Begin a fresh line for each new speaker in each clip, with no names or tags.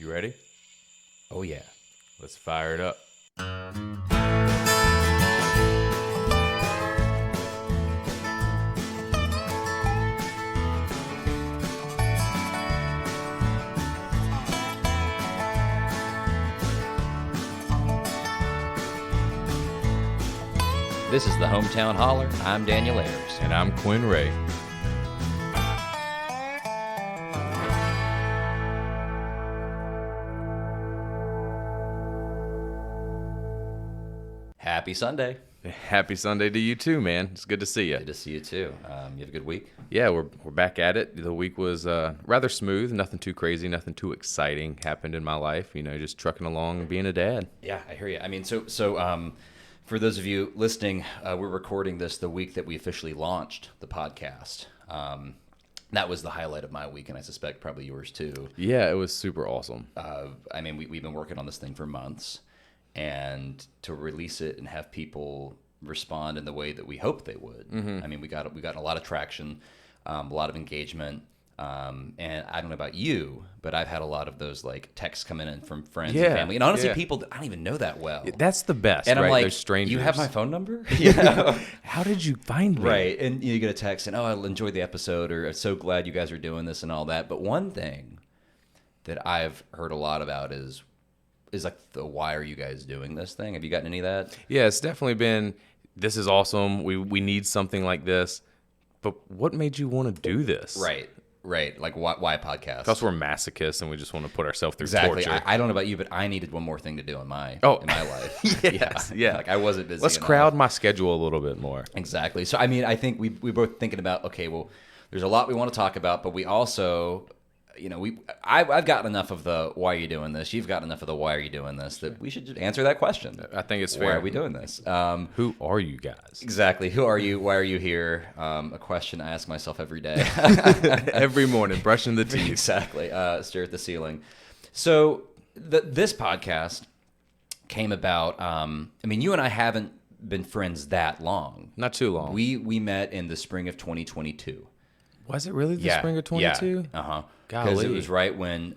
You ready?
Oh, yeah.
Let's fire it up.
This is the Hometown Holler. I'm Daniel Ayers.
And I'm Quinn Ray.
Happy Sunday.
Happy Sunday to you too, man. It's good to see you.
Good to see you, too. You have a good week?
Yeah, we're back at it. The week was rather smooth. Nothing too crazy. Nothing too exciting happened in my life. You know, just trucking along, being a dad.
Yeah, I hear you. I mean, so for those of you listening, we're recording this the week that we officially launched the podcast. That was the highlight of my week, and I suspect probably yours too.
Yeah, it was super awesome.
I mean, we've been working on this thing for months, and to release it and have people respond in the way that we hoped they would. Mm-hmm. I mean, we got a lot of traction, a lot of engagement. And I don't know about you, but I've had a lot of those like texts coming in from friends and family, and honestly, people that I don't even know that well.
That's the best,
and
right?
I'm like,
Those strangers.
You have my phone number? You know?
How did you find me?
Right, and you get a text and, oh, I enjoyed the episode, or I'm so glad you guys are doing this and all that. But one thing that I've heard a lot about is like the why are you guys doing this thing? Have you gotten any of that?
Yeah, it's definitely been, this is awesome. We need something like this. But what made you want to do this?
Right. Like, why podcast?
Because we're masochists and we just want to put ourselves through
exactly.
torture.
I don't know about you, but I needed one more thing to do in my life.
Yeah.
Like, I wasn't busy
Let's
enough.
crowd my schedule a little bit more.
Exactly. So, I mean, I think we both thinking about, okay, well, there's a lot we want to talk about, but we also, you know, I've gotten enough of the why are you doing this? You've gotten enough of the why are you doing this? That we should just answer that question.
I think it's fair.
Why are we doing this?
Who are you guys?
Exactly. Who are you? Why are you here? A question I ask myself every day.
Every morning, brushing the teeth.
Exactly. Stare at the ceiling. So this podcast came about. I mean, you and I haven't been friends that long.
Not too long.
We met in the spring of 2022.
Was it really the spring of 22?
Yeah. Uh-huh.
Golly.
Because it was right when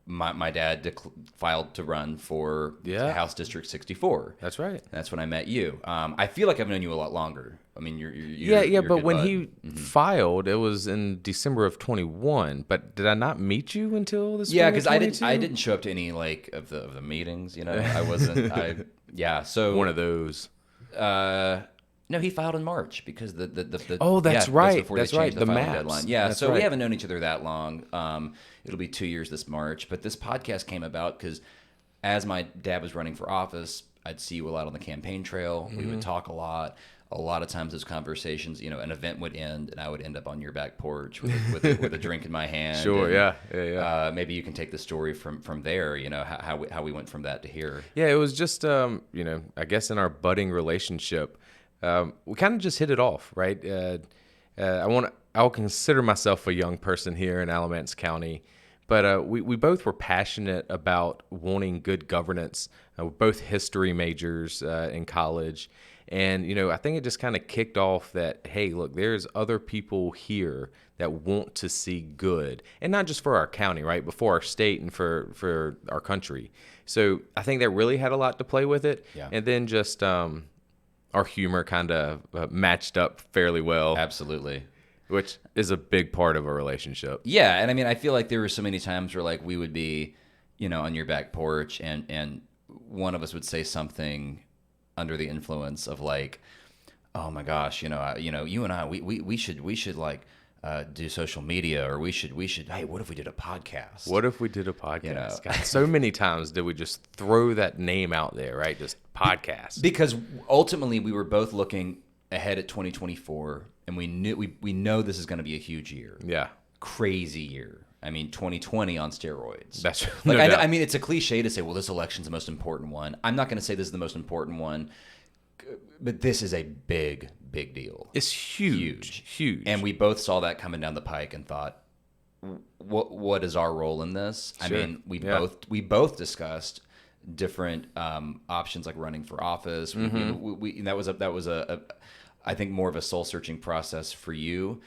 my dad filed to run for House District 64.
That's right.
That's when I met you. I feel like I've known you a lot longer. I mean, you're
but when
bud.
he filed, it was in December of 21. But did I not meet you until the spring
Yeah,
because
I didn't show up to any like of the meetings. You know, I wasn't. So
one of those.
No, he filed in March because the
that's right.
That's
right.
The
maps.
Deadline. Yeah,
that's
so
right.
we haven't known each other that long. It'll be 2 years this March. But this podcast came about because as my dad was running for office, I'd see you a lot on the campaign trail. Mm-hmm. We would talk a lot. A lot of times those conversations, you know, an event would end and I would end up on your back porch with a drink in my hand.
Sure,
and,
yeah.
Maybe you can take the story from there, you know, how we went from that to here.
Yeah, it was just, you know, I guess in our budding relationship, we kind of just hit it off, right? I'll consider myself a young person here in Alamance County, but we both were passionate about wanting good governance. We're both history majors in college. And, you know, I think it just kind of kicked off that, hey, look, there's other people here that want to see good. And not just for our county, right, but for our state and for our country. So I think that really had a lot to play with it.
Yeah.
And then just our humor kind of matched up fairly well.
Absolutely.
Which is a big part of a relationship.
Yeah, and I mean, I feel like there were so many times where like we would be, you know, on your back porch and one of us would say something under the influence of like, oh my gosh, you know, you and I, we should like do social media, or we should. Hey, what if we did a podcast?
What if we did a podcast?
You know?
God, so many times did we just throw that name out there, right? Just podcast.
Because ultimately we were both looking ahead at 2024, and we know this is going to be a huge year.
Yeah,
crazy year. I mean, 2020 on steroids.
That's
like,
no doubt.
I mean, it's a cliche to say, well, this election's the most important one. I'm not going to say this is the most important one, but this is a big deal.
It's huge.
And we both saw that coming down the pike and thought, what is our role in this?
Sure.
I mean, we both discussed different options, like running for office. Mm-hmm. That was a I think more of a soul searching process for you.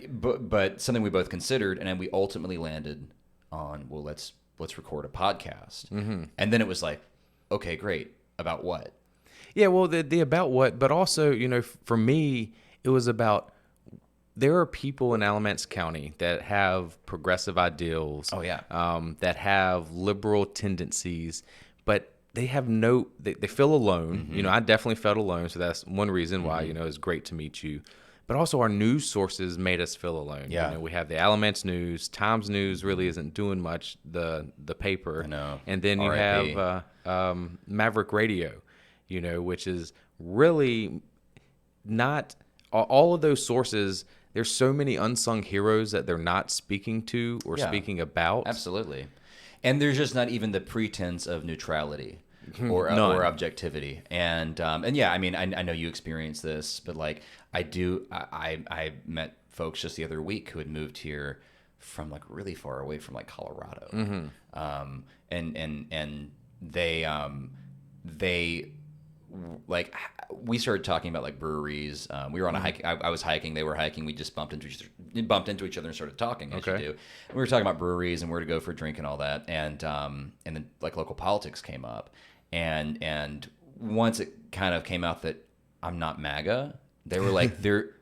But something we both considered, and then we ultimately landed on, well, let's record a podcast. And then it was like, okay, great. About what?
Yeah, well, the about what, but also, for me, it was about there are people in Alamance County that have progressive ideals.
Oh, yeah.
That have liberal tendencies, but they have they feel alone. I definitely felt alone, so that's one reason why, it's great to meet you. But also our news sources made us feel alone.
Yeah.
We have the Alamance News. Times News really isn't doing much, the paper.
I know.
And then you
R.I.P.
have Maverick Radio, which is really not all of those sources. There's so many unsung heroes that they're not speaking to or speaking about.
Absolutely. And there's just not even the pretense of neutrality or objectivity. And yeah, I mean, I know you experienced this, but like I met folks just the other week who had moved here from like really far away from like Colorado. And they like, we started talking about like breweries. We were on a hike. I was hiking. They were hiking. We just bumped into each other and started talking, as you do. And we were talking about breweries and where to go for a drink and all that. And then like local politics came up. And once it kind of came out that I'm not MAGA, they were like, you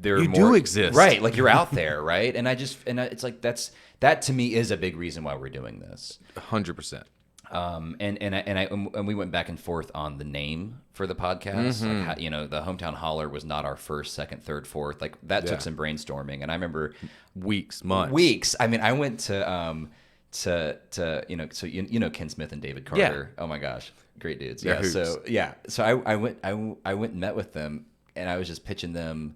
do exist,
right? Like you're out there, right? And it's like that to me is a big reason why we're doing this.
100%.
And we went back and forth on the name for the podcast. Like how, the Hometown Holler was not our first, second, third, fourth. Like that took some brainstorming. And I remember
months.
I mean, I went to so Ken Smith and David Carter. Yeah. Oh my gosh, great dudes. Yeah. So I went and met with them, and I was just pitching them.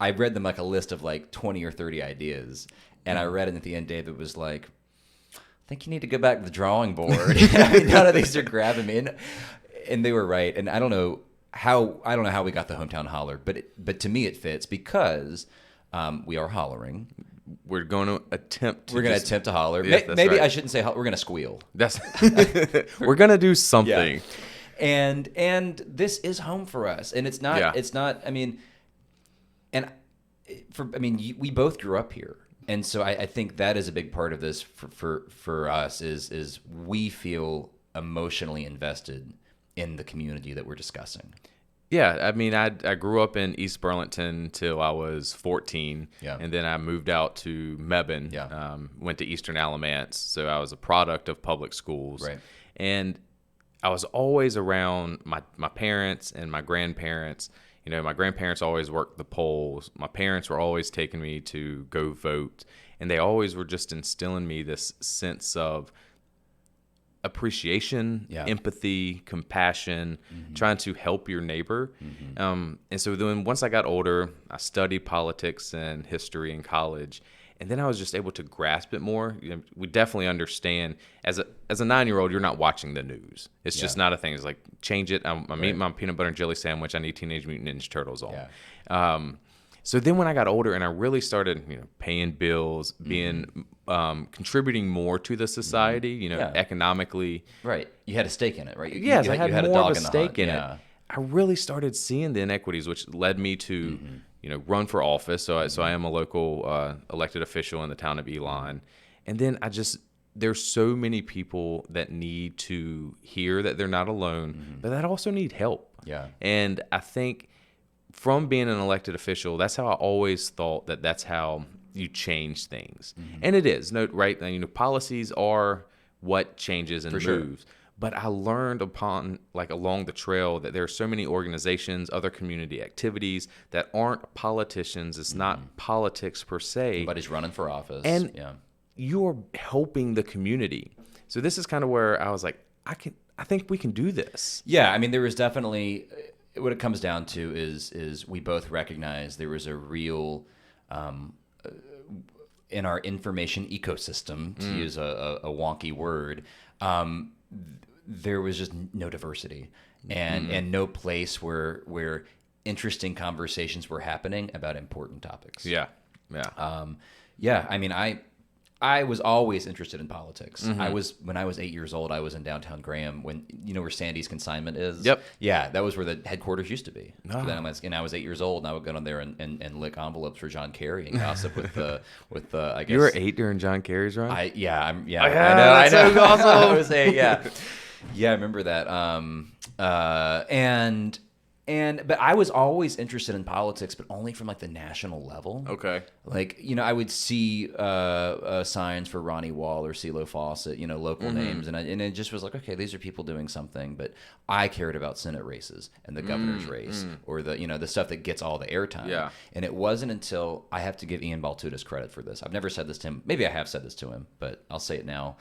I read them like a list of like 20 or 30 ideas, and I read it at the end. David was like, I think you need to go back to the drawing board. I mean, none of these are grabbing me, and they were right. And I don't know how we got the Hometown Holler, but to me it fits because we are hollering.
We're going to attempt
to holler.
Yes,
maybe
right.
I shouldn't say we're going to squeal.
We're going to do something.
Yeah. And this is home for us, and it's not. Yeah. It's not. I mean, we both grew up here. And so I think that is a big part of this for us is we feel emotionally invested in the community that we're discussing.
Yeah, I mean, I grew up in East Burlington till I was 14, and then I moved out to Mebane, went to Eastern Alamance, so I was a product of public schools.
Right.
And I was always around my parents and my grandparents. My grandparents always worked the polls. My parents were always taking me to go vote. And they always were just instilling me this sense of appreciation, empathy, compassion, trying to help your neighbor. And so then once I got older, I studied politics and history in college. And then I was just able to grasp it more. We definitely understand as a 9-year-old, you're not watching the news. It's just not a thing. It's like, change it. I'm eating my peanut butter and jelly sandwich. I need Teenage Mutant Ninja Turtles on. Yeah. So then when I got older and I really started, paying bills, being contributing more to the society, economically.
Right. You had a stake in it, right?
Yes, I had more of a stake in it. I really started seeing the inequities, which led me to run for office. So I am a local elected official in the town of Elon. And then there's so many people that need to hear that they're not alone, but that also need help.
Yeah.
And I think from being an elected official, that's how I always thought that's how you change things. And it is, right? Policies are what changes and moves. Sure. But I learned along the trail that there are so many organizations, other community activities that aren't politicians. It's not politics per se.
Nobody's running for office.
And you're helping the community. So this is kind of where I was like, I think we can do this.
Yeah, I mean, there was definitely, what it comes down to is we both recognize there was a real, in our information ecosystem, to use a wonky word, there was just no diversity and no place where interesting conversations were happening about important topics.
Yeah.
Yeah. I mean, I was always interested in politics. When I was 8 years old, I was in downtown Graham when, where Sandy's Consignment is.
Yep.
Yeah, that was where the headquarters used to be.
Oh.
And I was 8 years old, and I would go down there and lick envelopes for John Kerry and gossip with the I guess
You were 8 during John Kerry's run?
I know.
That's so awesome.
I was 8, yeah. Yeah, I remember that. But I was always interested in politics, but only from like the national level.
Okay.
Like, I would see signs for Ronnie Wall or CeeLo Fawcett, local names, and it just was like, okay, these are people doing something. But I cared about Senate races and the governor's race, or the stuff that gets all the airtime.
Yeah.
And it wasn't until I have to give Ian Baltutis credit for this. I've never said this to him. Maybe I have said this to him, but I'll say it now.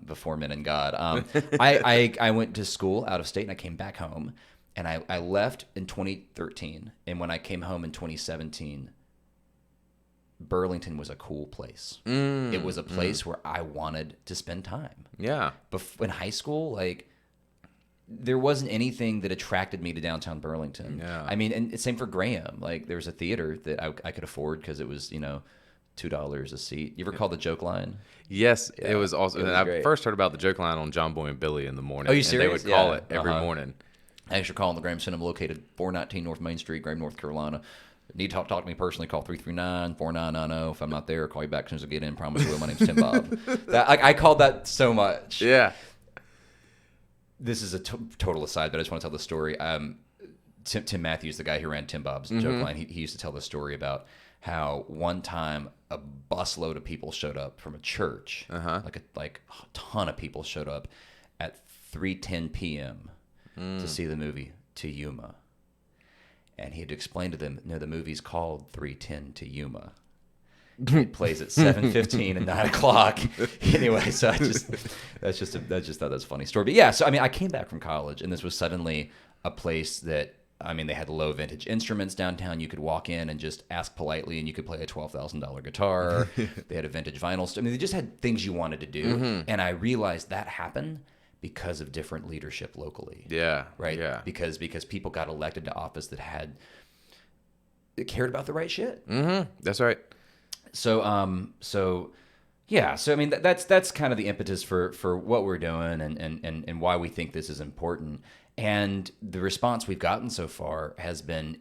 Before men and God, I went to school out of state and I came back home. And I left in 2013, and when I came home in 2017, Burlington was a cool place. It was a place where I wanted to spend time.
Yeah.
In high school, like, there wasn't anything that attracted me to downtown Burlington.
Yeah.
I mean, and same for Graham. Like, there was a theater that I could afford because it was, $2 a seat. You ever call the joke line?
Yes, it was awesome.
It was
I
great.
first heard about the joke line on John Boy and Billy in the morning.
Oh, you serious?
And they would call
Yeah.
it every morning.
Thanks for calling the Graham Cinema, located 419 North Main Street, Graham, North Carolina. Need to talk to me personally, call 339-4990. If I'm not there, I'll call you back as soon as I get in. Promise you will. My name's Tim Bob. I called that so much.
Yeah.
This is a total aside, but I just want to tell the story. Tim Matthews, the guy who ran Tim Bob's joke line, he used to tell the story about how one time a busload of people showed up from a church. Like a ton of people showed up at 3:10 p.m. to see the movie To Yuma. And he had to explain to them, no, the movie's called 3:10 to Yuma. It plays at 7:15 and 9 o'clock. Anyway, so I just thought that's a funny story. But yeah, so I mean, I came back from college, and this was suddenly a place that, I mean, they had low vintage instruments downtown. You could walk in and just ask politely, and you could play a $12,000 guitar. They had a vintage vinyl store. I mean, they just had things you wanted to do. And I realized that happened because of different leadership locally.
Yeah.
Right?
Yeah.
Because people got elected to office that cared about the right shit.
That's right.
So yeah. So I mean, that's kind of the impetus for what we're doing and why we think this is important. And the response we've gotten so far has been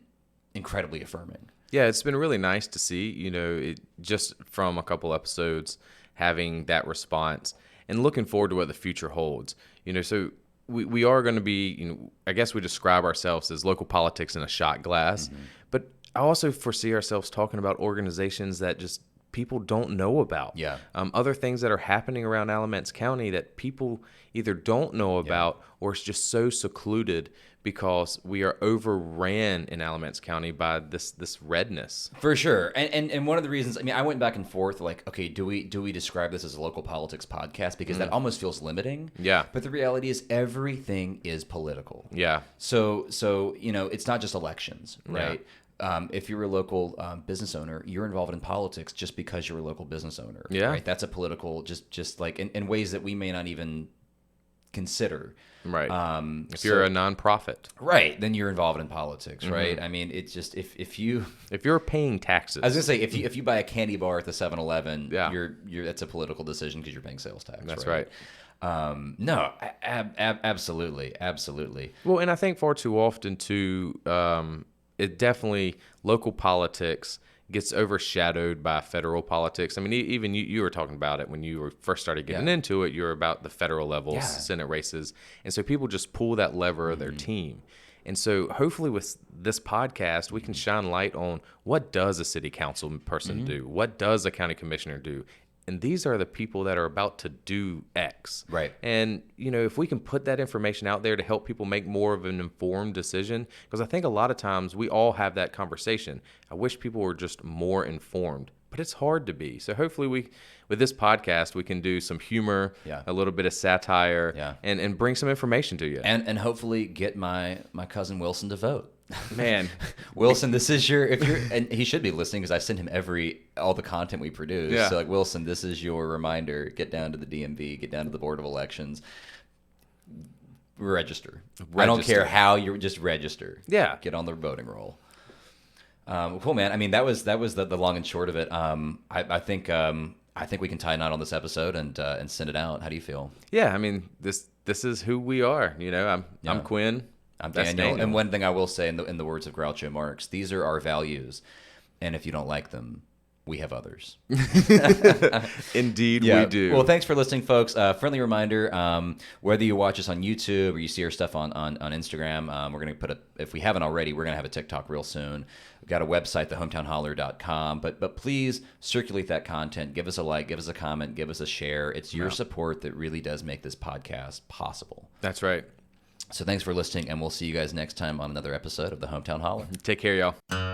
incredibly affirming.
Yeah, it's been really nice to see, just from a couple episodes having that response and looking forward to what the future holds. So we are going to be, I guess we describe ourselves as local politics in a shot glass, but I also foresee ourselves talking about organizations that just people don't know about.
Yeah.
Other things that are happening around Alamance County that people either don't know about or it's just so secluded because we are overran in Alamance County by this redness.
For sure. And one of the reasons, I mean, I went back and forth like, okay, do we describe this as a local politics podcast? Because that almost feels limiting.
Yeah.
But the reality is everything is political.
Yeah.
So it's not just elections, right? If you're a local business owner, you're involved in politics just because you're a local business owner.
Yeah.
Right? That's a political, just like in ways that we may not even consider.
Right. If you're a nonprofit.
Right. Then you're involved in politics, right? I mean, it's just if
you're paying taxes.
I was gonna say if you buy a candy bar at the 7-Eleven,
yeah.
you're that's a political decision because you're paying sales tax.
That's
right. No, absolutely.
Well, and I think far too often too, it definitely local politics gets overshadowed by federal politics. I mean, even you were talking about it when you were first started getting into it. You were about the federal level Senate races, and so people just pull that lever of their team. And so hopefully with this podcast, we can shine light on what does a city council person do? What does a county commissioner do? And these are the people that are about to do X.
Right.
And, if we can put that information out there to help people make more of an informed decision, because I think a lot of times we all have that conversation. I wish people were just more informed, but it's hard to be. So hopefully with this podcast, we can do some humor, a little bit of satire, and bring some information to you.
And hopefully get my cousin Wilson to vote.
Man,
Wilson, this is and he should be listening because I send him all the content we produce.
Yeah.
So like, Wilson, this is your reminder. Get down to the DMV, get down to the Board of Elections, register. I don't care how you're just register.
Yeah.
Get on the voting roll. Cool, man. I mean, that was the long and short of it. I think I think we can tie a knot on this episode and send it out. How do you feel?
Yeah, I mean, this is who we are. You know, I'm Quinn.
I'm
That's
Daniel. And one thing I will say, in the words of Groucho Marx, these are our values, and if you don't like them, we have others.
Indeed, we do.
Well, thanks for listening, folks. Friendly reminder, whether you watch us on YouTube or you see our stuff on Instagram, we're going to put if we haven't already, we're going to have a TikTok real soon. We've got a website, thehometownholler.com. But please circulate that content. Give us a like, give us a comment, give us a share. It's your support that really does make this podcast possible.
That's right.
So thanks for listening, and we'll see you guys next time on another episode of The Hometown Holler.
Take care, y'all.